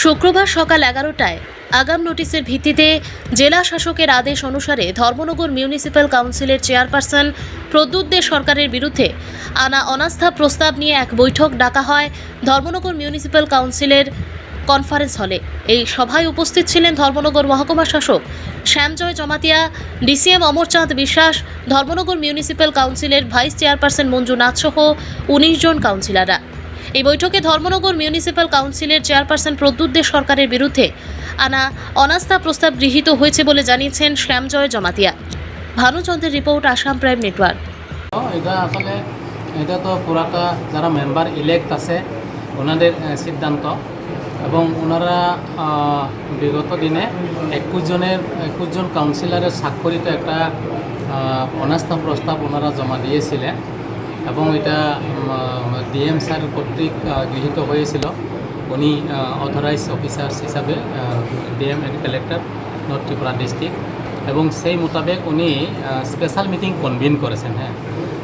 শুক্রবার সকাল 11টায় আগাম নোটিশের ভিত্তিতে জেলা শাসকের আদেশ অনুসারে ধর্মনগর মিউনিসিপ্যাল কাউন্সিলের চেয়ারপারসন প্রদ্যুৎ দে সরকারের বিরুদ্ধে আনা অনাস্থা প্রস্তাব নিয়ে এক বৈঠক ডাকা হয় ধর্মনগর মিউনিসিপ্যাল কাউন্সিলের কনফারেন্স হলে। এই সভায় উপস্থিত ছিলেন ধর্মনগর মহকুমা শাসক শ্যামজয় জমাতিয়া, ডিসিএম অমরচাঁদ বিশ্বাস, ধর্মনগর মিউনিসিপ্যাল কাউন্সিলের ভাইস চেয়ারপারসন মঞ্জু নাথ সহ 19 জন কাউন্সিলররা। এই বৈঠকে ধর্মনগর মিউনিসিপ্যাল কাউন্সিলের চেয়ারপারসন প্রদ্যুৎ দে সরকারের বিরুদ্ধে আনা অনাস্থা প্রস্তাব গৃহীত হয়েছে বলে জানিয়েছেন শ্যামজয় জমাতিয়া। ভানুচন্দ্রের রিপোর্ট, আসাম প্রাইম নেটওয়ার্ক। এটা তো পুরাটা যারা মেম্বার ইলেক্ট আছে ওনাদের সিদ্ধান্ত, এবং ওনারা বিগত দিনে 21 জন কাউন্সিলরের স্বাক্ষরিত একটা অনাস্থা প্রস্তাব ওনারা জমা দিয়েছিলেন, এবং এটা ডিএম স্যার কর্তৃক গৃহীত হয়েছিল। উনি অথরাইজ অফিসার্স হিসাবে DM and collector north Tripura district, এবং সেই মোতাবেক উনি স্পেশাল মিটিং কনভিন করেছেন।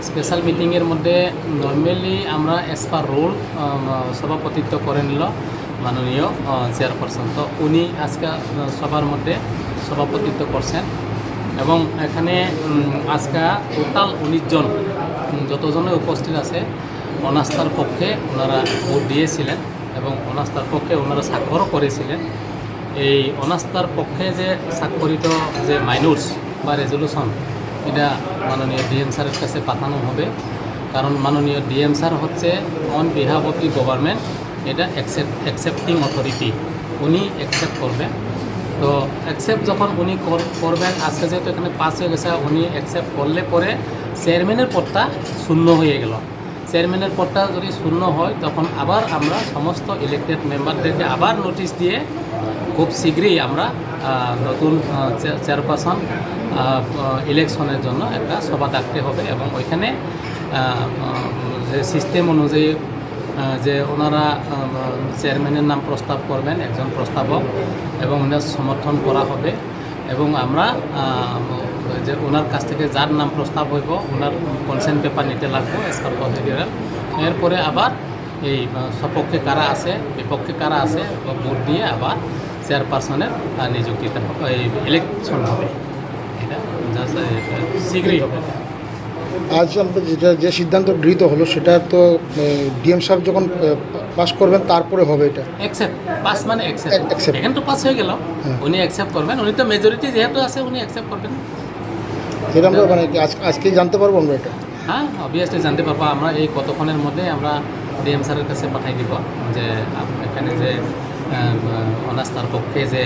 স্পেশাল মিটিংয়ের মধ্যে নর্মালি আমরা অ্যাজ পার রুল সভাপতিত্ব করে নিল মাননীয় চেয়ারপারসন। তো উনি আজকে সবার মধ্যে সভাপতিত্ব করছেন, এবং এখানে আজকে টোটাল 19 জন যতজনে উপস্থিত আছে অনাস্থার পক্ষে ওনারা ভোট দিয়েছিলেন, এবং অনাস্থার পক্ষে ওনারা স্বাক্ষরও করেছিলেন। এই অনাস্থার পক্ষে যে স্বাক্ষরিত যে মাইনর্স বা রেজলিউশন, এটা মাননীয় ডিএম স্যারের কাছে পাঠানো হবে, কারণ মাননীয় ডিএম স্যার হচ্ছে on behalf of the government এটা অ্যাকসেপ্টিং অথরিটি, উনি অ্যাকসেপ্ট করবেন। তো অ্যাকসেপ্ট যখন উনি করবেন, আজকে যেহেতু এখানে পাস হয়ে গেছে, উনি অ্যাকসেপ্ট করলে পরে চেয়ারম্যানের পদটা শূন্য হয়ে গেল। চেয়ারম্যানের পদটা যদি শূন্য হয়, তখন আবার আমরা সমস্ত ইলেক্টেড মেম্বারদেরকে আবার নোটিশ দিয়ে খুব শীঘ্রই আমরা নতুন চেয়ারপারসন ইলেকশনের জন্য একটা সভা ডাকতে হবে, এবং ওইখানে যে সিস্টেম অনুযায়ী যে ওনারা চেয়ারম্যানের নাম প্রস্তাব করবেন, একজন প্রস্তাবক, এবং ওনার সমর্থন করা হবে, এবং আমরা যে ওনার কাছ থেকে যার নাম প্রস্তাব হইব ওনার কনসেন্ট পেপার নিতে লাগবো এস পার প্রসিডিউরাল। এরপরে আবার এই সপক্ষে কারা আছে, বিপক্ষে কারা আছে ভোট দিয়ে আবার চেয়ারপারসনের নিযুক্তিটা এই ইলেকশন হবে। এটা শীঘ্রই হবে। আজ যেটা যে সিদ্ধান্ত গৃহীত হলো সেটা তো ডিএম সাহেব যখন পাস করবেন তারপরে হবে। এটা অ্যাকসেপ্ট পাস মানে অ্যাকসেপ্ট, এখানে তো পাস হয়ে গেল, উনি অ্যাকসেপ্ট করবেন। উনি তো মেজরিটি যেহেতু আছে উনি অ্যাকসেপ্ট করবেন। এটা আমরা মানে আজকেই জানতে পারবো আমরা এটা? হ্যাঁ, অবভিয়াসলি জানতে পারবো আমরা। এই কতক্ষণের মধ্যে আমরা ডিএম স্যারের কাছে পাঠাই দিব যে এখানে যে অনাস্থার পক্ষে যে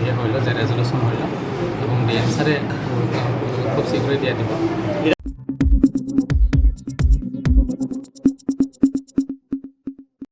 ইয়ে হইল, যে রেজলিউশন হইল, এবং ডিএম স্যারে খুব শীঘ্রই দিয়ে দিব।